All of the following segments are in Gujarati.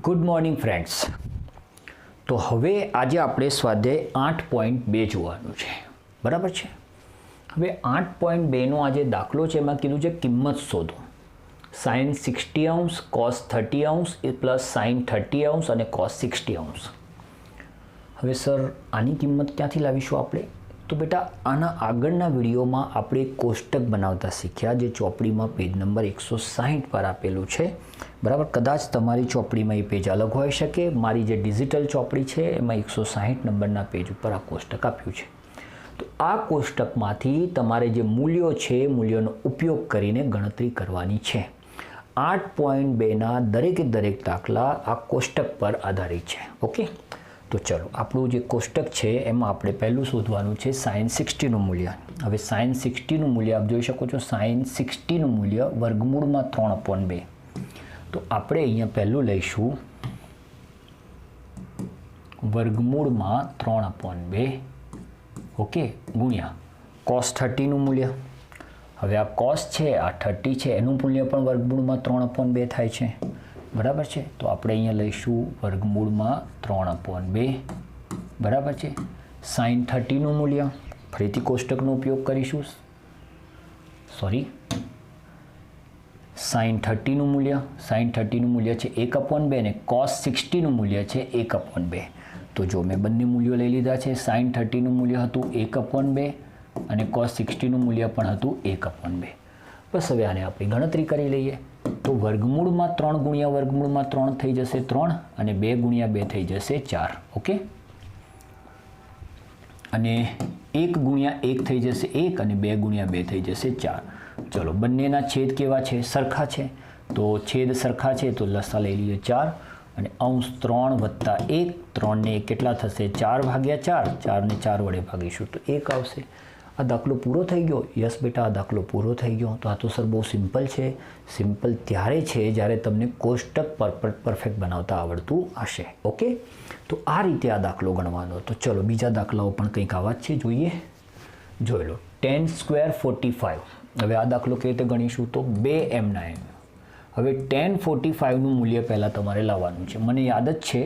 Good morning friends. તો હવે આજે આપણે સ્વાધ્યાય 8.2 જોવાનું છે, બરાબર છે. હવે 8.2નો આજે દાખલો છે, એમાં કીધું છે કિંમત શોધો. સાઇન 60 અંશ, કોસ 30 અંશ પ્લસ સાઇન 30 અંશ અને કોસ 60 અંશ. હવે સર આની કિંમત ક્યાંથી લાવીશું આપણે? તો બેટા આના આગળના વિડીયોમાં આપણે કોષ્ટક બનાવતા શીખ્યા, જે ચોપડીમાં પેજ નંબર 160 પર આપેલું છે, બરાબર. કદાચ તમારી ચોપડીમાં એ પેજ અલગ હોઈ શકે. મારી જે ડિજિટલ ચોપડી છે એમાં 160 નંબરના પેજ ઉપર આ કોષ્ટક આપ્યું છે. તો આ કોષ્ટકમાંથી તમારે જે મૂલ્યો છે મૂલ્યોનો ઉપયોગ કરીને ગણતરી કરવાની છે. 8.2ના દરેકે દરેક દાખલા આ કોષ્ટક પર આધારિત છે. ઓકે, તો ચલો આપણું જે કોષ્ટક છે એમાં આપણે પહેલું શોધવાનું છે સાઇન 60નું મૂલ્ય. હવે સાઇન 60નું મૂલ્ય આપ જોઈ શકો છો. સાઇન 60નું મૂલ્ય વર્ગમૂળમાં 3/2. તો આપણે અહીંયા પહેલું લઈશું વર્ગમૂળમાં 3/2, ઓકે, ગુણ્યા કોસ 30નું મૂલ્ય. હવે આ કોસ છે, આ 30 છે, એનું મૂલ્ય પણ વર્ગમૂળમાં 3/2 થાય છે, બરાબર છે. તો આપણે અહીંયા લઈશું વર્ગમૂળમાં 3/2, બરાબર છે. સાઇન 30નું મૂલ્ય ફરીથી કોષ્ટકનો ઉપયોગ કરીશું. સાઇન 30નું મૂલ્ય, સાઇન 30નું મૂલ્ય છે 1/2 અને કોસ 60નું મૂલ્ય છે 1/2. તો જો મેં બંને મૂલ્યો લઈ લીધા છે. સાઇન 30નું મૂલ્ય હતું 1/2 અને કોસ 60નું મૂલ્ય પણ હતું 1/2. બસ હવે આને આપણે ગણતરી કરી લઈએ. તો વર્ગમૂળમાં 3 ગુણ્યા વર્ગમૂળમાં 3 થઈ જશે 3 અને 2 ગુણ્યા 2 થઈ જશે 4, ઓકે. અને 1 ગુણ્યા 1 થઈ જશે 1 અને 2 ગુણ્યા 2 થઈ જશે 4. ચલો, બંનેના છેદ કેવા છે? સરખા છે. તો છેદ સરખા છે તો લસા લઈ લઈએ 4 અને અંશ 3 વત્તા 1, 3 ને 1 કેટલા થશે? 4/4. 4 ને 4 વડે ભાગીશું તો 1 આવશે. આ દાખલો પૂરો થઈ ગયો? યસ બેટા, આ દાખલો પૂરો થઈ ગયો. તો આ તો સર બહુ સિમ્પલ છે. સિમ્પલ ત્યારે છે જ્યારે તમને કોષ્ટક પરફેક્ટ બનાવતા આવડતું હશે, ઓકે. તો આ રીતે આ દાખલો ગણવાનો. તો ચલો બીજા દાખલાઓ પણ કંઈક આવા જ છે, જોઈએ. જોઈ લો, 10² 45. હવે આ દાખલો કેવી રીતે ગણીશું? તો 2m ના m. હવે 1045નું મૂલ્ય પહેલાં તમારે લાવવાનું છે. મને યાદ જ છે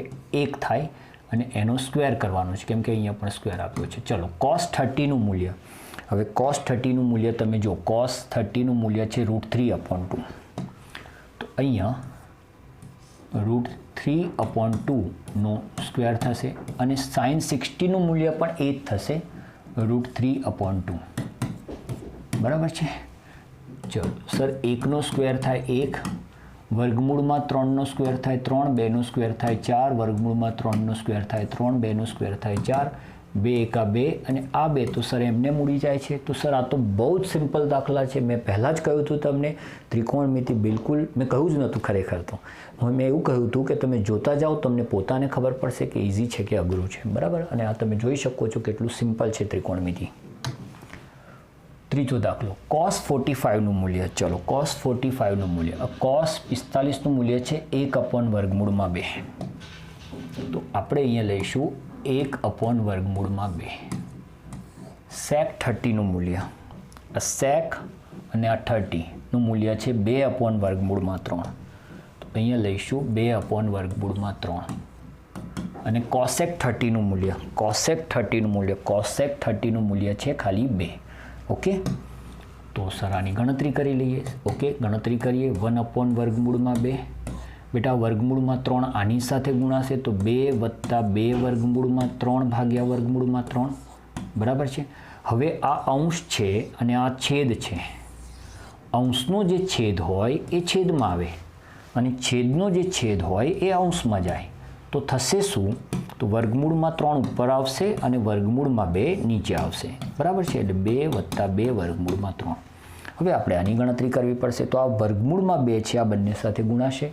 1 થાય અને એનો સ્ક્વેર કરવાનો છે, કેમ કે અહીંયા પણ સ્ક્વેર આપ્યો છે. ચલો, કોસ 30નું મૂલ્ય. હવે કોસ 30નું મૂલ્ય તમે જો, કોસ 30નું મૂલ્ય છે √3/2. તો અહીંયા √3/2નો સ્ક્વેર થશે અને સાઇન 60નું મૂલ્ય પણ એ જ થશે, √3/2, બરાબર છે. ચલો સર, 1નો સ્ક્વેર થાય 1, વર્ગમૂળમાં 3નો સ્ક્વેર થાય 3, 2નો સ્ક્વેર થાય 4, વર્ગમૂળમાં 3નો સ્ક્વેર થાય 3, 2નો સ્ક્વેર થાય 4, 2 એકા 2 અને આ 2 તો સર એમને મૂડી જાય છે. તો સર આ તો બહુ જ સિમ્પલ દાખલા છે. મેં પહેલાં જ કહ્યું હતું તમને, ત્રિકોણમિતિ બિલકુલ મેં કહ્યું જ નહોતું ખરેખર. તો મેં એવું કહ્યું હતું કે તમે જોતા જાઓ, તમને પોતાને ખબર પડશે કે ઇઝી છે કે અઘરું છે, બરાબર. અને આ તમે જોઈ શકો છો કેટલું સિમ્પલ છે ત્રિકોણમિતિ. ત્રીજો દાખલો, કોસ 45નું મૂલ્ય. ચલો, કોસ 45નું મૂલ્ય. કોસ 45નું મૂલ્ય છે 1/2. તો આપણે અહીંયા લઈશું 1/2. સેક 30નું મૂલ્ય. આ સેક અને આ 30નું મૂલ્ય છે 2/3. તો અહીંયા લઈશું 2/3. અને કોસેક 30નું મૂલ્ય. કોસેક 30નું મૂલ્ય. કોસેક 30નું મૂલ્ય છે ખાલી 2. ઓકે, તો સર આની ગણતરી કરી લઈએ. ઓકે, ગણતરી કરીએ. 1/2. બેટા વર્ગમૂળમાં 3 આની સાથે ગુણાશે તો 2 + 2 વર્ગમૂળમાં 3 ભાગ્યા વર્ગમૂળમાં 3, બરાબર છે. હવે આ અંશ છે અને આ છેદ છે. અંશનો જે છેદ હોય એ છેદમાં આવે અને છેદનો જે છેદ હોય એ અંશમાં જાય. તો થશે શું? તો વર્ગમૂળમાં 3 ઉપર આવશે અને વર્ગમૂળમાં 2 નીચે આવશે, બરાબર છે. એટલે 2 + 2 વર્ગમૂળમાં 3. હવે આપણે આની ગણતરી કરવી પડશે. તો આ વર્ગમૂળમાં 2 છે, આ બંને સાથે ગુણાશે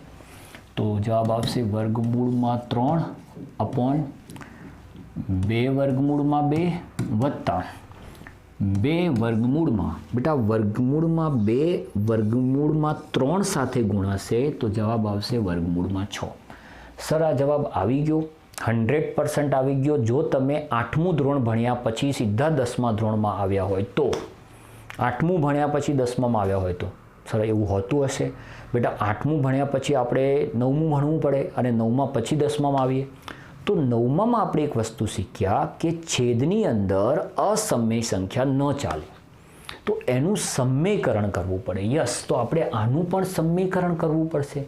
તો જવાબ આવશે વર્ગમૂળમાં 3/2 વર્ગમૂળમાં 2 વત્તા 2 વર્ગમૂળમાં, બેટા વર્ગમૂળમાં 2 વર્ગમૂળમાં 3 સાથે ગુણાશે તો જવાબ આવશે વર્ગમૂળમાં 6. સર આ જવાબ આવી ગયો, 100% આવી ગયો. જો તમે 8મું ધોરણ ભણ્યા પછી સીધા 10મા ધોરણમાં આવ્યા હોય તો, 8મું ભણ્યા પછી 10મામાં આવ્યા હોય તો સર એવું હોતું હશે? બેટા 8મું ભણ્યા પછી આપણે 9મું ભણવું પડે અને 9માં પછી 10મામાં આવીએ. તો 9મામાં આપણે એક વસ્તુ શીખ્યા કે છેદની અંદર અસમય સંખ્યા ન ચાલે, તો એનું સમ્યકરણ કરવું પડે. યસ, તો આપણે આનું પણ સમ્યકરણ કરવું પડશે.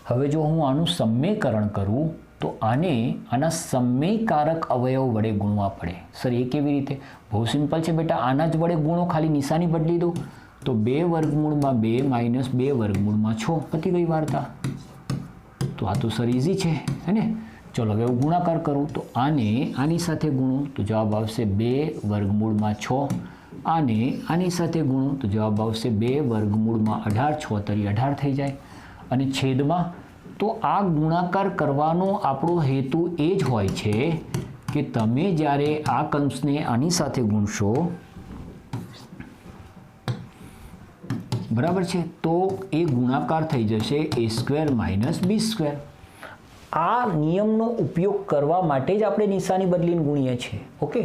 હવે જો હું આનું સમ્યકરણ કરું તો આના સમ્યકારક અવયવ વડે ગુણવા પડે. સર એ કેવી રીતે? બહુ સિમ્પલ છે બેટા, આના જ વડે ગુણો, ખાલી નિશાની બદલી દો. તો 2 વર્ગમૂળમાં 2 માઇનસ 2 વર્ગમૂળમાં 6, પતી ગઈ વાર્તા. તો આ તો સર ઇઝી છે, હે ને? ચલો હવે હું ગુણાકાર કરું તો આની સાથે ગુણું તો જવાબ આવશે 2 વર્ગમૂળમાં 6. આની સાથે ગુણું તો જવાબ આવશે 2 વર્ગમૂળમાં 18, 6 તરી 18 થઈ જાય. અને છેદમાં તો આ ગુણાકાર કરવાનો આપણો હેતુ એ જ હોય છે કે તમે જ્યારે આ કંસને આની સાથે ગુણશો, બરાબર છે, તો એ ગુણાકાર થઈ જશે a² માઇનસ b². આ નિયમનો ઉપયોગ કરવા માટે જ આપણે નિશાની બદલીને ગુણીએ છીએ. ઓકે,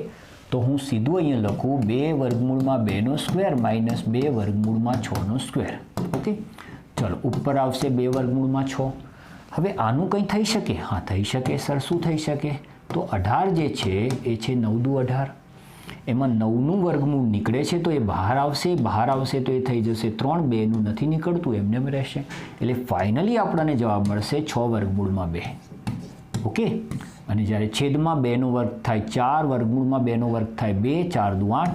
તો હું સીધું અહીંયા લખું 2 વર્ગમૂળમાં 2² માઇનસ 2 વર્ગમૂળમાં 6². ઓકે, ચલો ઉપર આવશે 2 વર્ગમૂળમાં 6. હવે આનું કંઈ થઈ શકે? હા, થઈ શકે સર. શું થઈ શકે? તો 18 જે છે એ છે 9 દુ 18. એમાં 9નું વર્ગમૂળ નીકળે છે તો એ બહાર આવશે તો એ થઈ જશે 3. 2નું નથી નીકળતું, એમને રહેશે. એટલે ફાઇનલી આપણને જવાબ મળશે 6 વર્ગમૂળમાં 2. ઓકે, અને જ્યારે છેદમાં 2નો વર્ગ થાય 4, વર્ગમૂળમાં 2નો વર્ગ થાય 2, 4 દુ 8,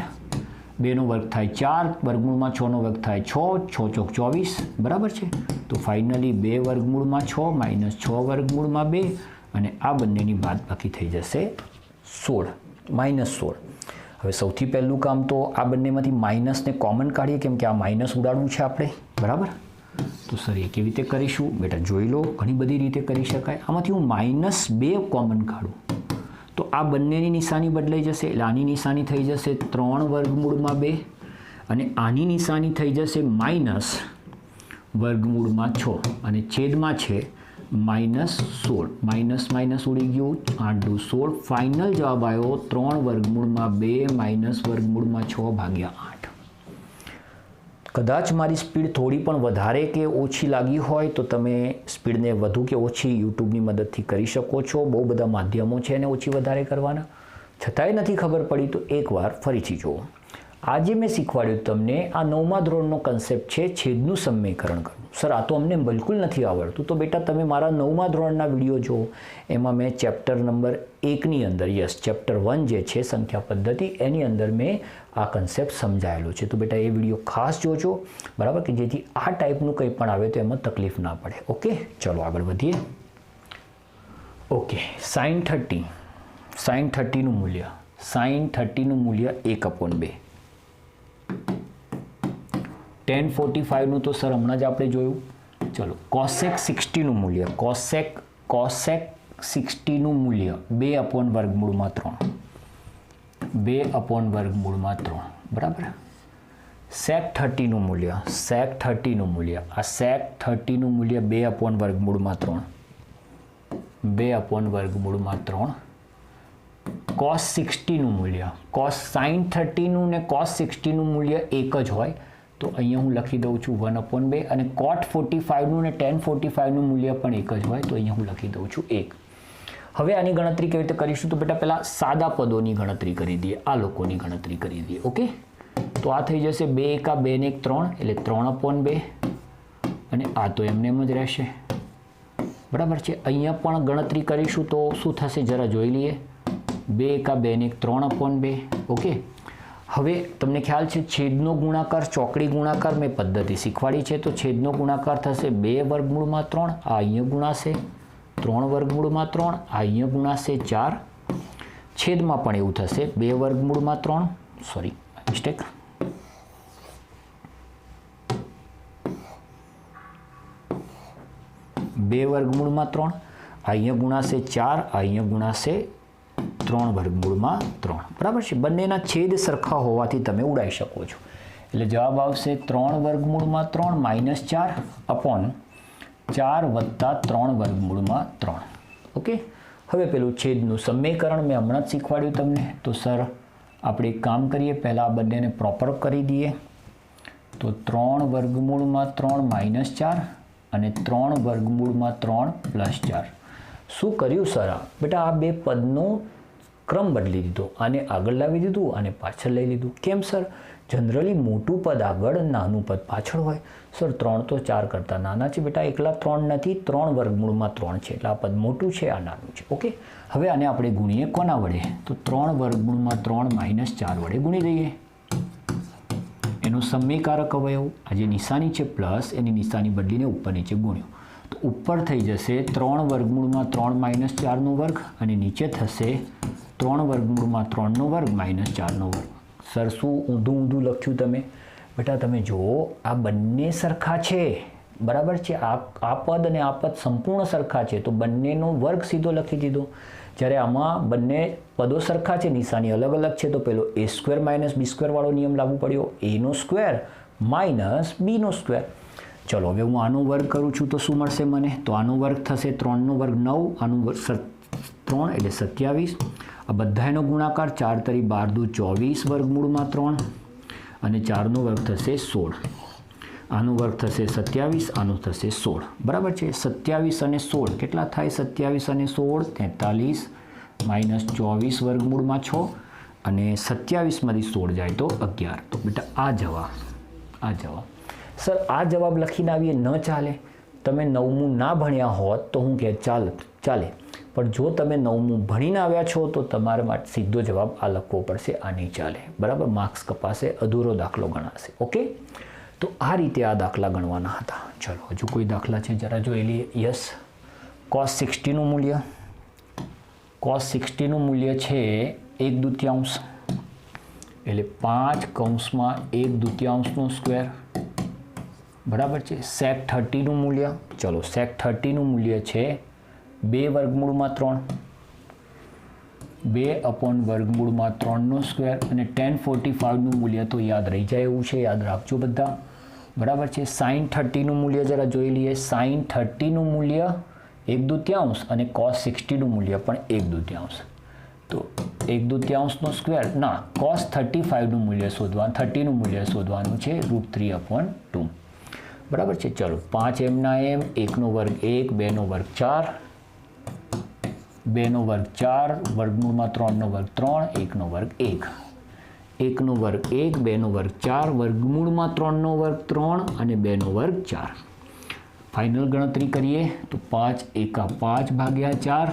2નો વર્ગ થાય 4, વર્ગમૂળમાં 6નો વર્ગ થાય 6, 6 ચોક 24, બરાબર છે. તો ફાઇનલી 2 વર્ગમૂળમાં 6 માઇનસ 6 વર્ગમૂળમાં 2, અને આ બંનેની બાદબાકી થઈ જશે 16, -16. હવે સૌથી પહેલું કામ તો આ બંનેમાંથી માઇનસને કોમન કાઢીએ, કેમ કે આ માઇનસ ઉડાડવું છે આપણે, બરાબર? તો સર એ કેવી રીતે કરીશું? બેટા જોઈ લો, ઘણી બધી રીતે કરી શકાય. આમાંથી હું -2 કોમન કાઢું તો આ બંનેની નિશાની બદલાઈ જશે. એટલે આની નિશાની થઈ જશે 3 વર્ગમૂળમાં 2, અને આની નિશાની થઈ જશે માઇનસ વર્ગમૂળમાં 6, અને છેદમાં છે -16. માઇનસ ઉડી ગયું, 8 દુ 16. ફાઇનલ જવાબ આવ્યો 3 વર્ગમૂળમાં 2 માઇનસ વર્ગમૂળમાં 6 ભાગ્યા 8. કદાચ મારી સ્પીડ થોડી પણ વધારે કે ઓછી લાગી હોય તો તમે સ્પીડને વધુ કે ઓછી યુટ્યુબની મદદથી કરી શકો છો. બહુ બધા માધ્યમો છે એને ઓછી વધારે કરવાના. છતાંય નથી ખબર પડી તો એકવાર ફરીથી જુઓ. આજે મેં શીખવાડ્યું તમને આ 9મા ધોરણનો કન્સેપ્ટ છે છેદનું સમ્યકરણ કરવું. સર આ તો અમને બિલકુલ નથી આવડતું. તો બેટા તમે મારા 9મા ધોરણના વિડીયો જુઓ. એમાં મેં ચેપ્ટર નંબર 1ની અંદર, યસ ચેપ્ટર 1 જે છે સંખ્યા પદ્ધતિ, એની અંદર મેં આ કન્સેપ્ટ સમજાયેલો છે. તો બેટા એ વિડીયો ખાસ જોજો, બરાબર, કે જેથી આ ટાઈપનું કંઈ પણ આવે તો એમાં તકલીફ ના પડે. ઓકે, ચલો આગળ વધીએ. ઓકે, sin 30નું મૂલ્ય, sin 30નું મૂલ્ય 1/2. tan 45નું તો સર હમણાં જ આપણે જોયું. ચલો cosec 60નું મૂલ્ય, cosec 60નું મૂલ્ય 2/√3, 2/√3, બરાબર. sec 30નું મૂલ્ય, sec 30નું મૂલ્ય, આ sec 30નું મૂલ્ય 2/√3, 2/√3. cos 60નું મૂલ્ય, sin 30નું ને cos 60નું મૂલ્ય એક જ હોય તો અહીંયા હું લખી દઉં છું 1/2, અને cot 45નું ને tan 45નું મૂલ્ય પણ એક જ હોય તો અહીંયા હું લખી દઉં છું 1. હવે આની ગણતરી કેવી રીતે કરીશું? તો બેટા પહેલાં સાદા પદોની ગણતરી કરી દઈએ, આ લોકોની ગણતરી કરી દઈએ. ઓકે, તો આ થઈ જશે 2 એકા 2 ને 1 3, એટલે 3/2, અને આ તો એમને એમ જ રહેશે, બરાબર છે. અહીંયા પણ ગણતરી કરીશું તો શું થશે જરા જોઈ લઈએ. 2 એકા 2 ને 1 3/2. ઓકે, હવે તમને ખ્યાલ છે છેદનો ગુણાકાર, ચોકડી ગુણાકાર મેં પદ્ધતિ શીખવાડી છે. તો છેદનો ગુણાકાર થશે 2/3, આ અહીંયા ગુણાશે 3/3, આ અહીંયા ગુણાશે 4. છેદમાં પણ એવું થશે 2/3, સોરી મિસ્ટેક, 2/3, આ અહીંયા ગુણાશે 4, આ અહીંયા ગુણાશે 3/3, બરાબર છે. બંનેના છેદ સરખા હોવાથી તમે ઉડાઈ શકો છો. એટલે જવાબ આવશે 3/3 -4 અપોન 4 વત્તા 3/3. ઓકે, હવે પેલું છેદનું સમીકરણ મેં હમણાં જ શીખવાડ્યું તમને. તો સર આપણે એક કામ કરીએ, પહેલાં આ બંનેને પ્રોપર કરી દઈએ. તો 3 વર્ગમૂળમાં 3 -4 અને 3 વર્ગમૂળમાં 3 +4. શું કર્યું સર? બેટા આ બે પદનો ક્રમ બદલી દીધો, આને આગળ લાવી દીધું અને પાછળ લઈ લીધું. કેમ સર? જનરલી મોટું પદ આગળ, નાનું પદ પાછળ હોય. સર 3 તો 4 કરતાં નાના છે બેટા, એકલા 3 નથી, 3 વર્ગમૂળમાં 3 છે, એટલે આ પદ મોટું છે, આ નાનું છે. ઓકે, હવે આને આપણે ગુણીએ કોના વડે? તો 3 વર્ગમૂળમાં 3 -4 વડે ગુણી દઈએ. એનો સમયકારક અવયવ, આ જે નિશાની છે પ્લસ, એની નિશાની બદલીને ઉપર નીચે ગુણ્યું તો ઉપર થઈ જશે 3 વર્ગમૂળમાં 3 -4નો વર્ગ અને નીચે થશે 3 વર્ગમૂળમાં 3નો વર્ગ -4નો વર્ગ. સર શું ઊંધું ઊંધું લખ્યું તમે? બેટા તમે જુઓ, આ બંને સરખા છે, બરાબર છે. આ પદ અને આ પદ સંપૂર્ણ સરખા છે, તો બંનેનો વર્ગ સીધો લખી દીધો. જ્યારે આમાં બંને પદો સરખા છે, નિશાની અલગ અલગ છે, તો પેલો a² - b² વાળો નિયમ લાગુ પડ્યો, a² - b². ચલો હવે હું આનો વર્ગ કરું છું તો શું મળશે મને? તો આનો વર્ગ થશે 3નો વર્ગ 9, આનો વર્ગ 3 એટલે 27. આ બધાનો ગુણાકાર 4 × 3 = 12, 24 વર્ગમૂળમાં 3 અને 4નો વર્ગ થશે 16. આનો વર્ગ થશે 27, આનો થશે 16. બરાબર છે. 27 અને 16 કેટલા થાય? 27 અને 16 43 -24 વર્ગમૂળમાં 6 અને 27માંથી 16 જાય તો 11. તો બેટા આ જવાબ. સર આ જવાબ લખીને આવીએ ન ચાલે? તમે 9મું ના ભણ્યા હોત તો હું કહે ચાલે, પણ જો તમે 9મું ભણીને આવ્યા છો તો તમારા માટે સીધો જવાબ આ લખવો પડશે, આ નહીં ચાલે. બરાબર, માર્ક્સ કપાશે, અધૂરો દાખલો ગણાશે. ઓકે, તો આ રીતે આ દાખલા ગણવાના હતા. ચલો હજુ કોઈ દાખલા છે જરા જોઈ લઈએ. યસ, cos 60નું મૂલ્ય. cos 60નું મૂલ્ય છે 1/2 એટલે 5 / 1/2 બરાબર છે. sec 30નું મૂલ્ય, ચલો sec 30નું મૂલ્ય છે 2 વર્ગમૂળમાં 3, 2/√3² અને tan 45નું મૂલ્ય તો યાદ રહી જાય એવું છે, યાદ રાખજો બધા. બરાબર છે. sin 30નું મૂલ્ય જરા જોઈ લઈએ. sin 30નું મૂલ્ય 1/2 અને cos 60નું મૂલ્ય પણ 1/2. તો 1/2 ના, cos 35નું મૂલ્ય શોધવાનું, 30નું મૂલ્ય શોધવાનું છે √3/2. બરાબર છે. ચલો 5 એમના એમ, 1નો વર્ગ 1, 2નો વર્ગ 4, 2નો વર્ગ 4, વર્ગમૂળમાં 3નો વર્ગ 3, 1નો વર્ગ 1, 1નો વર્ગ 1, 2નો વર્ગ 4, વર્ગમૂળમાં 3નો વર્ગ 3 અને 2નો વર્ગ 4. ફાઇનલ ગણતરી કરીએ તો 5 × 1 = 5 / 4,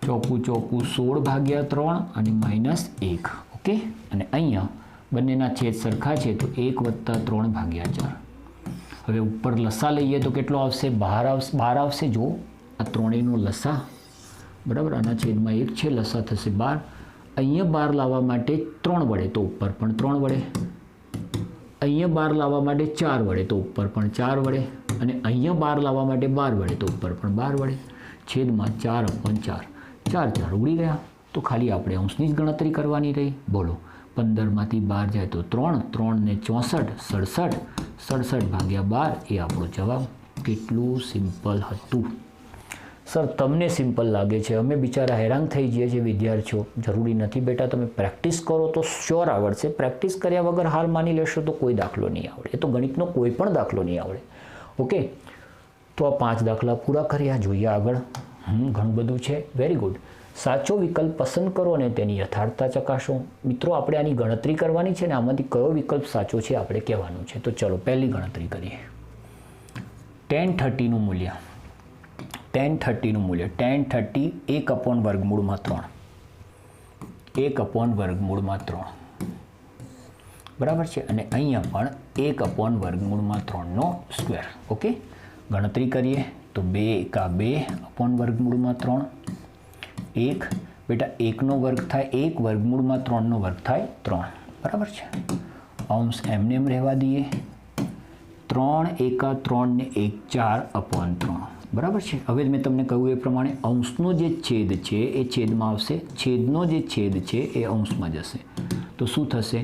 4 × 4 = 16 / 3 અને -1. ઓકે, અને અહીંયા બંનેના છેદ સરખા છે તો 1 + 3 / 4. હવે ઉપર લસા લઈએ તો કેટલો આવશે? 12 આવશે. જો આ ત્રણેયનો લસા, બરાબર, આના છેદમાં 1 છે, લસા થશે 12. અહીંયા 12 લાવવા માટે 3 વડે તો ઉપર પણ 3 વડે, અહીંયા 12 લાવવા માટે 4 વડે તો ઉપર પણ 4 વડે, અને અહીંયા 12 લાવવા માટે 12 વડે તો ઉપર પણ 12 વડે. છેદમાં 4/4, 4 ઉડી ગયા. તો ખાલી આપણે અંશની જ ગણતરી કરવાની રહી. બોલો, 15માંથી 12 જાય તો 3, 3 ને 64, 67, 67 / 12 એ આપણો જવાબ. કેટલું સિમ્પલ હતું. સર તમને સિમ્પલ લાગે છે, અમે બિચારા હેરાન થઈ જઈએ છીએ વિદ્યાર્થીઓ. જરૂરી નથી બેટા, તમે પ્રેક્ટિસ કરો તો શ્યોર આવડશે. પ્રેક્ટિસ કર્યા વગર હાર માની લેશો તો કોઈ દાખલો નહીં આવડે. એ તો ગણિતનો કોઈ પણ દાખલો નહીં આવડે. ઓકે, તો આ 5 દાખલા પૂરા કર્યા. જોઈએ આગળ. ઘણું બધું છે. Very good. સાચો વિકલ્પ પસંદ કરો અને તેની યથાર્થતા ચકાસો. મિત્રો, આપણે આની ગણતરી કરવાની છે ને આમાંથી કયો વિકલ્પ સાચો છે આપણે કહેવાનું છે. તો ચલો પહેલી ગણતરી કરીએ. tan 30નું મૂલ્ય. tan 30 1/√3, 1/√3. બરાબર છે. અને અહીંયા પણ 1/√3². ઓકે, ગણતરી કરીએ તો 2 × 2/√3, 1 બેટા 1નો વર્ગ થાય 1, √3નો વર્ગ થાય 3. બરાબર છે. અંશ એમને એમ રહેવા દઈએ. 3 × 1 = 3 ને 1 4/3. બરાબર છે. હવે મેં તમને કહ્યું એ પ્રમાણે અંશનો જે છેદ છે એ છેદમાં આવશે, છેદનો જે છેદ છે એ અંશમાં જશે. તો શું થશે?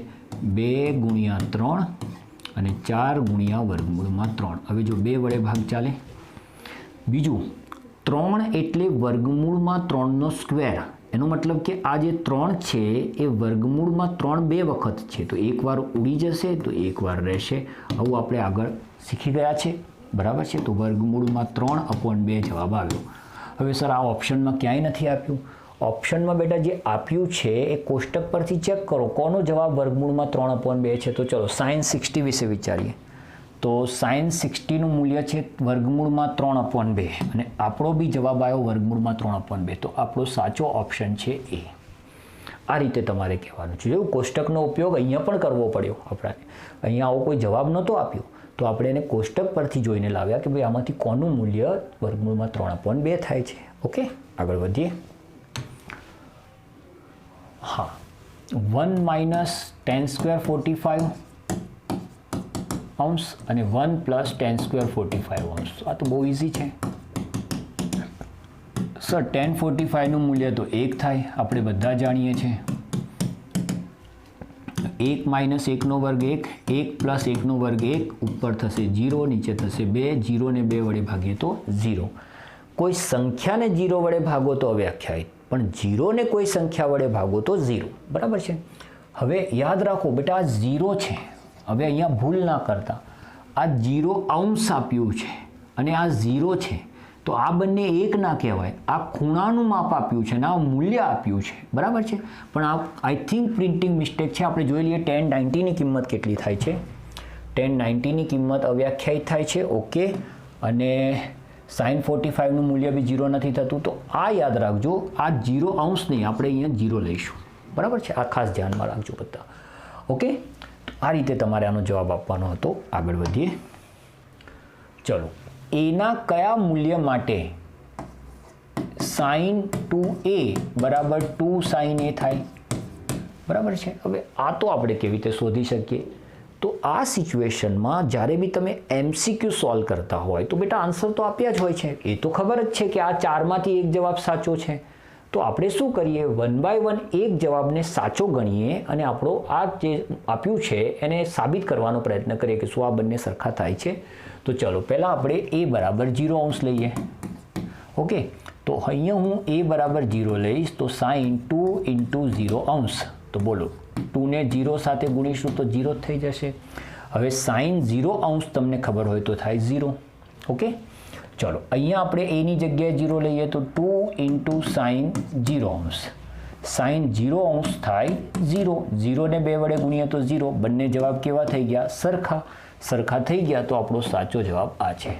2 × 3 અને 4 × √3. હવે જો 2 વડે ભાગ ચાલે. બીજું 3 એટલે √3². એનો મતલબ કે આ જે 3 છે એ વર્ગમૂળમાં 3 2 વખત છે, તો એકવાર ઉડી જશે તો એકવાર રહેશે. આવું આપણે આગળ શીખી ગયા છે, બરાબર છે. તો વર્ગમૂળમાં 3/2 જવાબ આવ્યો. હવે સર આ ઓપ્શનમાં ક્યાંય નથી આપ્યું. ઓપ્શનમાં બેટા જે આપ્યું છે એ કોષ્ટક પરથી ચેક કરો કોનો જવાબ વર્ગમૂળમાં 3/2 છે. તો ચલો sin 60 વિશે વિચારીએ. તો sin 60નું મૂલ્ય છે વર્ગમૂળમાં 3/2 અને આપણો બી જવાબ આવ્યો વર્ગમૂળમાં 3/2. તો આપણો સાચો ઓપ્શન છે એ. આ રીતે તમારે કહેવાનું છે. જેવું કોષ્ટકનો ઉપયોગ અહીંયા પણ કરવો પડ્યો આપણે. અહીંયા આવો કોઈ જવાબ નહોતો આપ્યો તો આપણે એને કોષ્ટક પરથી જોઈને લાવ્યા કે ભાઈ આમાંથી કોનું મૂલ્ય વર્ગમૂળમાં 3/2 થાય છે. ઓકે, આગળ વધીએ. હા, 1 - tan² 45 અંશ અને 1 + tan² 45 અંશ. આ તો બહુ ઇઝી છે સર. tan 45નું મૂલ્ય તો 1 થાય, આપણે બધા જાણીએ છીએ. 1 - 1નો વર્ગ 1, 1 + 1નો વર્ગ 1, ઉપર થશે 0, નીચે થશે 2, 0 ને 2 વડે ભાગીએ તો 0. કોઈ સંખ્યાને 0 વડે ભાગો તો અવ્યાખ્યાયિત, પણ 0 ને કોઈ સંખ્યા વડે ભાગો તો 0, બરાબર છે. હવે યાદ રાખો બેટા આ 0 છે. હવે અહીંયા ભૂલ ના કરતા, આ 0 અંશ આપ્યું છે અને આ 0 છે, તો આ બંને એક ના કહેવાય. આ ખૂણાનું માપ આપ્યું છે અને આ મૂલ્ય આપ્યું છે, બરાબર છે. પણ આ આઈ થિંક પ્રિન્ટિંગ મિસ્ટેક છે. આપણે જોઈ લઈએ tan 90ની કિંમત કેટલી થાય છે. tan 90ની કિંમત અવ્યાખ્યાયિત થાય છે. ઓકે, અને sin 45નું મૂલ્ય બી 0 નથી થતું. તો આ યાદ રાખજો, આ 0 અંશ નહીં, આપણે અહીંયા 0 લઈશું, બરાબર છે. આ ખાસ ધ્યાનમાં રાખજો બધા. ઓકે, આ રીતે તમારે આનો જવાબ આપવાનો હતો. આગળ વધીએ. ચલો, એના કયા મૂલ્ય માટે sin 2a બરાબર 2 sin a થાય, બરાબર છે. હવે આ તો આપણે કેવી રીતે શોધી શકીએ? તો આ સિચ્યુએશનમાં જ્યારે બી તમે MCQ સોલ્વ કરતા હોય તો બેટા આન્સર તો આપ્યા જ હોય છે. એ તો ખબર જ છે કે આ 4માંથી એક જવાબ સાચો છે. તો આપણે શું કરીએ, 1 by 1 એક જવાબને સાચો ગણીએ અને આપણો આ જે આપ્યું છે એને સાબિત કરવાનો પ્રયત્ન કરીએ કે શું આ બંને સરખા થાય છે. તો ચલો પહેલાં આપણે a બરાબર 0 અંશ લઈએ. ઓકે, તો અહીંયા હું a બરાબર 0 લઈશ તો sin 2 × 0 અંશ. તો બોલો 2 ને 0 સાથે ગુણીશું તો 0 થઈ જશે. હવે sin 0 અંશ તમને ખબર હોય તો થાય 0. ઓકે, ચલો અહીંયા આપણે એની જગ્યાએ 0 લઈએ તો 2 × sin 0 અંશ. sin 0 અંશ થાય 0. 0 ને 2 વડે ગુણીએ તો 0. બંને જવાબ કેવા થઈ ગયા? સરખા. સરખા થઈ ગયા તો આપણો સાચો જવાબ આ છે.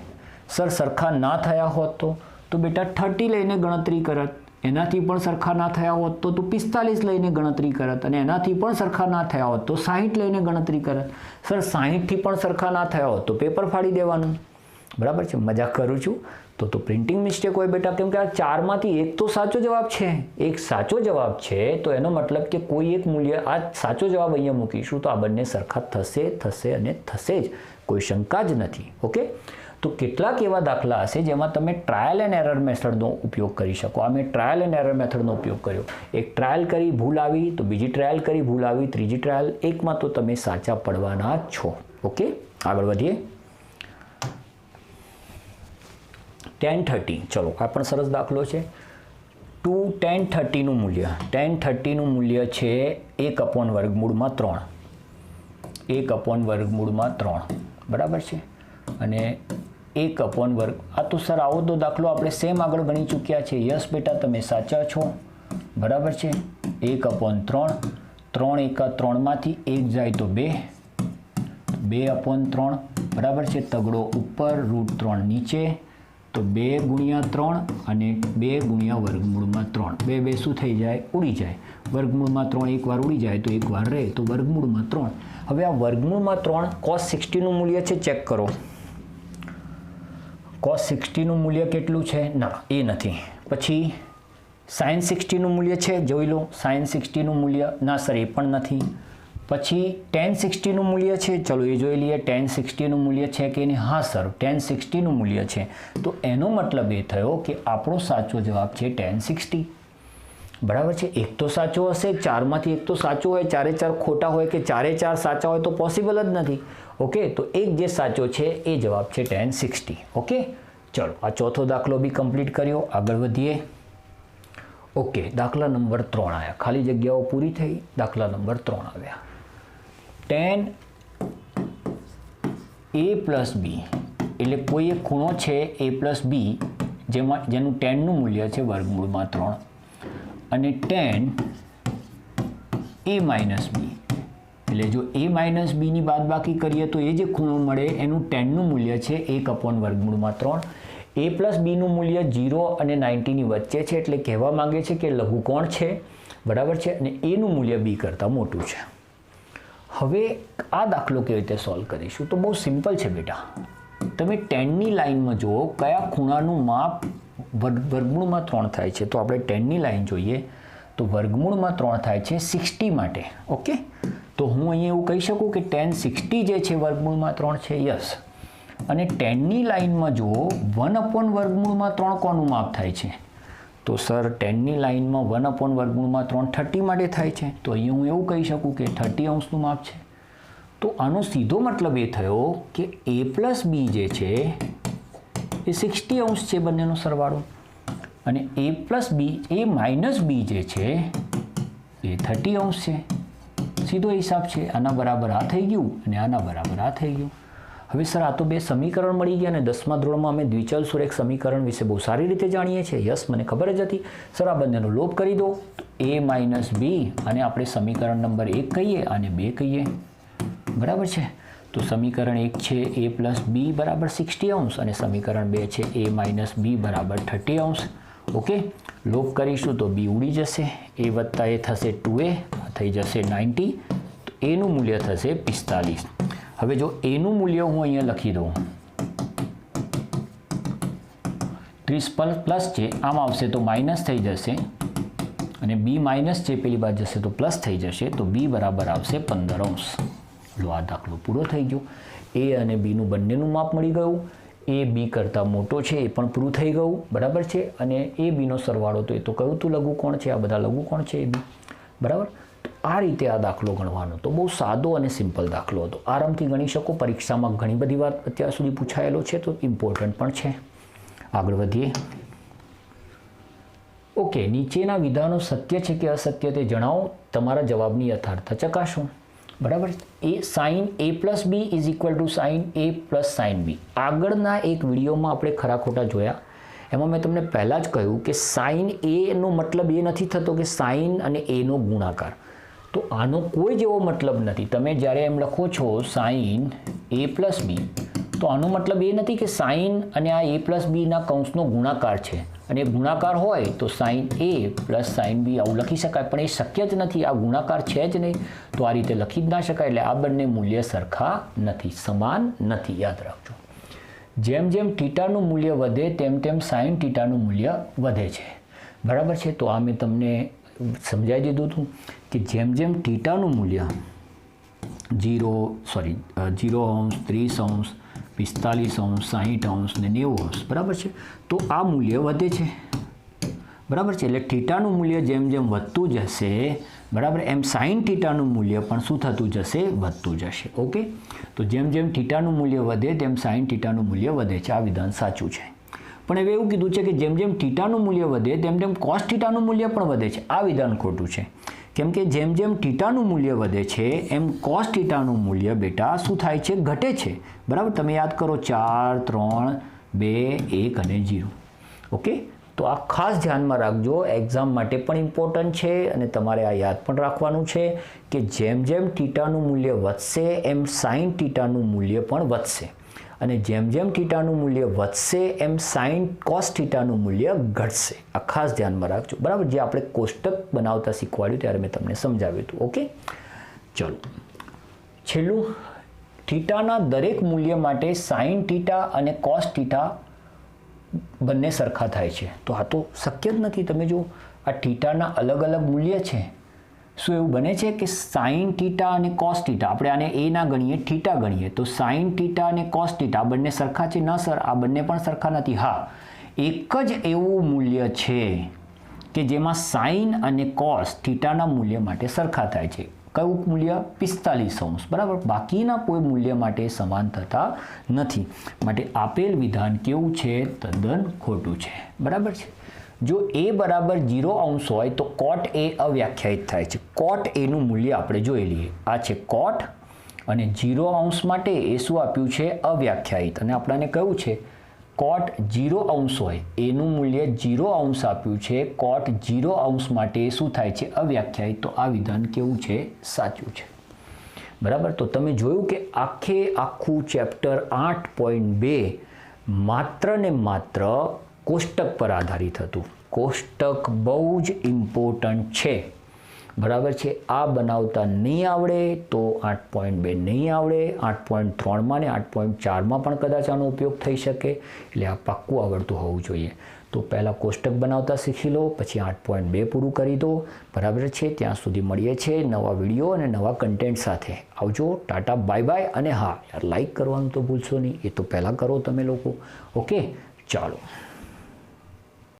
સર સરખા ના થયા હોત તો બેટા 30 લઈને ગણતરી કરત. એનાથી પણ સરખા ના થયા હોત તો 45 લઈને ગણતરી કરત. અને એનાથી પણ સરખા ના થયા હોત તો 60 લઈને ગણતરી કરત. સર 60થી પણ સરખા ના થયા હોત તો પેપર ફાડી દેવાનું, બરાબર છે. મજાક કરું છું. તો પ્રિન્ટિંગ મિસ્ટેક હોય બેટા, કેમ કે આ 4માંથી એક તો સાચો જવાબ છે. એક સાચો જવાબ છે તો એનો મતલબ કે કોઈ એક મૂલ્ય, આ સાચો જવાબ અહીંયા મૂકીશું તો આ બંને સરખા થશે અને થશે જ, કોઈ શંકા જ નથી. ઓકે, તો કેટલાક એવા દાખલા હશે જેમાં તમે ટ્રાયલ એન્ડ એરર મેથડનો ઉપયોગ કરી શકો. આ મેં ટ્રાયલ એન્ડ એરર મેથડનો ઉપયોગ કર્યો. એક ટ્રાયલ કરી ભૂલ આવી તો બીજી ટ્રાયલ કરી ભૂલ આવી, ત્રીજી ટ્રાયલ, એકમાં તો તમે સાચા પડવાના છો. ઓકે, આગળ વધીએ. tan 30, ચલો આ પણ સરસ દાખલો છે. 2 tan 30નું મૂલ્ય, tan 30નું મૂલ્ય છે 1/√3. 1/√3, બરાબર છે. અને 1/√, આ તો સર આવો તો દાખલો આપણે સેમ આગળ ગણી ચૂક્યા છે. યસ બેટા, તમે સાચા છો, બરાબર છે. 1/3, 3 × 3માંથી 1 જાય તો 2, 2/3, બરાબર છે. તગડો ઉપર, √3 નીચે, તો 2 × 3 અને 2 × √3. 2 શું થઈ જાય? ઉડી જાય. √3 એકવાર ઉડી જાય તો એકવાર રહે, તો √3. હવે આ √3 cos 60નું મૂલ્ય છે, ચેક કરો. cos 60નું મૂલ્ય કેટલું છે? ના, એ નથી. પછી sin 60નું મૂલ્ય છે, જોઈ લો. sin 60નું મૂલ્ય, ના સર એ પણ નથી. પછી tan 60નું મૂલ્ય છે, ચલો એ જોઈ લઈએ. tan 60નું મૂલ્ય છે કે નહીં? હા સર, tan 60નું મૂલ્ય છે. તો એનો મતલબ એ થયો કે આપણો સાચો જવાબ છે tan 60, બરાબર છે. એક તો સાચો હશે, 4માંથી એક તો સાચો હોય, 4 4 ખોટા હોય કે 4 4 સાચા હોય તો પોસિબલ જ નથી. ઓકે, તો એક જે સાચો છે એ જવાબ છે tan 60. ઓકે, ચલો આ ચોથો દાખલો બી કમ્પ્લીટ કર્યો. આગળ વધીએ. ઓકે, દાખલા નંબર 3 આવ્યા, ખાલી જગ્યાઓ પૂરી થઈ, દાખલા નંબર 3 આવ્યા. tan a પ્લસ બી, એટલે કોઈ એક ખૂણો છે a પ્લસ બી જેનું ટેનનું મૂલ્ય છે વર્ગમૂળમાં 3 અને tan a માઇનસ બી, એટલે જો a માઇનસ બીની બાદબાકી કરીએ તો એ જે ખૂણો મળે એનું ટેનનું મૂલ્ય છે 1/√3. a પ્લસ બીનું મૂલ્ય 0 અને 90ની વચ્ચે છે, એટલે કહેવા માંગે છે કે લઘુકોણ છે, બરાબર છે, અને એનું મૂલ્ય બી કરતાં મોટું છે. હવે આ દાખલો કેવી રીતે સોલ્વ કરીશું? તો બહુ સિમ્પલ છે બેટા. તમે ટેનની લાઇનમાં જુઓ કયા ખૂણાનું માપ વર્ગમૂળમાં 3 થાય છે. તો આપણે ટેનની લાઇન જોઈએ તો વર્ગમૂળમાં 3 થાય છે 60 માટે. ઓકે, તો હું અહીંયા એવું કહી શકું કે tan 60 જે છે વર્ગમૂળમાં 3 છે. યસ. અને ટેનની લાઇનમાં જુઓ 1/√3 કોનું માપ થાય છે? તો સર ટેનની લાઇનમાં 1/√3 30 માટે થાય છે. તો અહીંયા હું એવું કહી શકું કે 30 અંશનું માપ છે. તો આનો સીધો મતલબ એ થયો કે a પ્લસ બી જે છે એ 60 અંશ છે બંનેનો સરવાળો, અને a plus B a minus B જે છે એ 30 અંશ છે. સીધો હિસાબ છે. આના બરાબર આ થઈ ગયું અને આના બરાબર આ થઈ ગયું. હવે સર આ તો બે સમીકરણ મળી ગયા અને 10મા ધોરણમાં અમે દ્વિચલ સુરેખ સમીકરણ વિશે બહુ સારી રીતે જાણીએ છીએ. યસ, મને ખબર જ હતી. સર આ બંનેનો લોપ કરી દો. a માઇનસ બી અને આપણે સમીકરણ નંબર 1 કહીએ અને 2 કહીએ, બરાબર છે. તો સમીકરણ 1 છે a પ્લસ બી બરાબર 60 અંશ અને સમીકરણ 2 છે a માઇનસ બી બરાબર 30 અંશ. ઓકે, લોપ કરીશું તો બી ઉડી જશે, a વત્તા એ થશે 2a, થઈ જશે 90, તો એનું મૂલ્ય થશે 45. હવે જો એનું મૂલ્ય હું અહીંયા લખી દઉં 30 પ્લસ છે, આમ આવશે તો માઇનસ થઈ જશે, અને બી માઇનસ છે પેલી બાજુ જશે તો પ્લસ થઈ જશે, તો બી બરાબર આવશે 15 અંશ. લો, આ દાખલો પૂરો થઈ ગયો. એ અને બીનું બંનેનું માપ મળી ગયું. એ બી કરતાં મોટો છે એ પણ પૂરું થઈ ગયું, બરાબર છે. અને એ બીનો સરવાળો તો એ તો કહ્યું તું લઘુકોણ છે, આ બધા લઘુકોણ છે એ બી, બરાબર. આ રીતે આ દાખલો ગણવાનો તો બહુ સાદો અને સિમ્પલ દાખલો હતો. આરામથી ગણી શકો. પરીક્ષામાં ઘણી બધી વાર અત્યાર સુધી પૂછાયેલો છે તો ઇમ્પોર્ટન્ટ પણ છે. આગળ વધીએ. ઓકે, નીચેના વિધાનો સત્ય છે કે અસત્ય તે જણાવો. તમારા જવાબની યથાર્થતા ચકાસો, બરાબર. એ sine a plus B is equal to sine a plus sine B. આગળના એક વિડીયોમાં આપણે ખરા ખોટા જોયા, એમાં મેં તમને પહેલાં જ કહ્યું કે સાઇન એનો મતલબ એ નથી થતો કે સાઇન અને એનો ગુણાકાર. તો આનો કોઈ જેવો મતલબ નથી. તમે જ્યારે એમ લખો છો સાઇન a પ્લસ બી, તો આનો મતલબ એ નથી કે સાઇન અને આ a પ્લસ બીના કૌંસનો ગુણાકાર છે, અને ગુણાકાર હોય તો sine a plus sine B આવું લખી શકાય, પણ એ શક્ય જ નથી. આ ગુણાકાર છે જ નહીં, તો આ રીતે લખી જ ના શકાય. એટલે આ બંને મૂલ્ય સરખા નથી, સમાન નથી. યાદ રાખજો. જેમ જેમ થીટાનું મૂલ્ય વધે તેમ તેમ સાઇન થીટાનું મૂલ્ય વધે છે, બરાબર છે. તો આ મેં તમને સમજાવી દીધું હતું કે જેમ જેમ થીટાનું મૂલ્ય 0 અંશ, 30 અંશ, 45 અંશ, 60 અંશ ને 90 અંશ, બરાબર છે, તો આ મૂલ્ય વધે છે, બરાબર છે. એટલે થીટાનું મૂલ્ય જેમ જેમ વધતું જશે, બરાબર, એમ સાઇન થીટાનું મૂલ્ય પણ શું થતું જશે? વધતું જશે. ઓકે, તો જેમ જેમ થીટાનું મૂલ્ય વધે તેમ સાઇન થીટાનું મૂલ્ય વધે છે. આ વિધાન સાચું છે. પણ હવે એવું કીધું છે કે જેમ જેમ થીટાનું મૂલ્ય વધે તેમ તેમ કોસ થીટાનું મૂલ્ય પણ વધે છે. આ વિધાન ખોટું છે. કેમ કે જેમ જેમ થીટાનું મૂલ્ય વધે છે એમ કોસ થીટાનું મૂલ્ય બેટા શું થાય છે? ઘટે છે, બરાબર. તમે યાદ કરો 4, 3, 2, 1 અને 0. ઓકે, તો આ ખાસ ધ્યાનમાં રાખજો. એક્ઝામ માટે પણ ઇમ્પોર્ટન્ટ છે અને તમારે આ યાદ પણ રાખવાનું છે કે જેમ જેમ થીટાનું મૂલ્ય વધશે એમ સાઇન થીટાનું મૂલ્ય પણ વધશે, અને જેમ જેમ થીટાનું મૂલ્ય વધશે એમ સાઇન કોસ થીટાનું મૂલ્ય ઘટશે. આ ખાસ ધ્યાનમાં રાખજો, બરાબર. જે આપણે કોષ્ટક બનાવતા શીખવાડ્યું ત્યારે મેં તમને સમજાવ્યું હતું. ઓકે, ચલો છેલ્લું, થીટાના દરેક મૂલ્ય માટે સાઇન થીટા અને કોસ થીટા બંને સરખા થાય છે. તો આ તો શક્ય જ નથી. તમે જો આ થીટાના અલગ અલગ મૂલ્ય છે, શું એવું બને છે કે સાઇન થીટા અને કોસ થીટા, આપણે આને એ ના ગણીએ, થીટા ગણીએ, તો સાઇન થીટા અને કોસ થીટા બંને સરખા છે? ના સર, આ બંને પણ સરખા નથી. હા, એક જ એવું મૂલ્ય છે કે જેમાં સાઇન અને કોસ થીટાના મૂલ્ય માટે સરખા થાય છે. કયું મૂલ્ય? 45 અંશ, બરાબર. બાકીના કોઈ મૂલ્ય માટે સમાન થતા નથી. માટે આપેલ વિધાન કેવું છે? તદ્દન ખોટું છે, બરાબર છે. જો એ બરાબર 0 અંશ હોય તો કોટ એ અવ્યાખ્યાયિત થાય છે. કોટ એનું મૂલ્ય આપણે જોઈ લઈએ. આ છે કોટ અને 0 અંશ માટે એ શું આપ્યું છે? અવ્યાખ્યાયિત. અને આપણને કહ્યું છે કોટ 0 અંશ હોય એનું મૂલ્ય 0 અંશ આપ્યું છે. કોટ 0 અંશ માટે શું થાય છે? અવ્યાખ્યાયિત. તો આ વિધાન કેવું છે? સાચું છે. બરાબર. તો તમે જોયું કે આખું ચેપ્ટર 8.2 માત્ર ને માત્ર કોષ્ટક પર આધારિત હતું. કોષ્ટક બહુ જ ઇમ્પોર્ટન્ટ છે. બરાબર છે. આ બનાવતા નહીં આવડે તો 8.2 નહીં આવડે. 8.3માં ને 8.4માં પણ કદાચ આનો ઉપયોગ થઈ શકે. એટલે આ પાક્કું આવડતું હોવું જોઈએ. તો પહેલાં કોષ્ટક બનાવતા શીખી લો, પછી 8.2 પૂરું કરી દો. બરાબર છે. ત્યાં સુધી મળીએ છીએ નવા વિડીયો અને નવા કન્ટેન્ટ સાથે. આવજો. Tata, bye bye. અને હા યાર, લાઈક કરવાનું તો ભૂલશો નહીં. એ તો પહેલાં કરો તમે લોકો. ઓકે, ચાલો.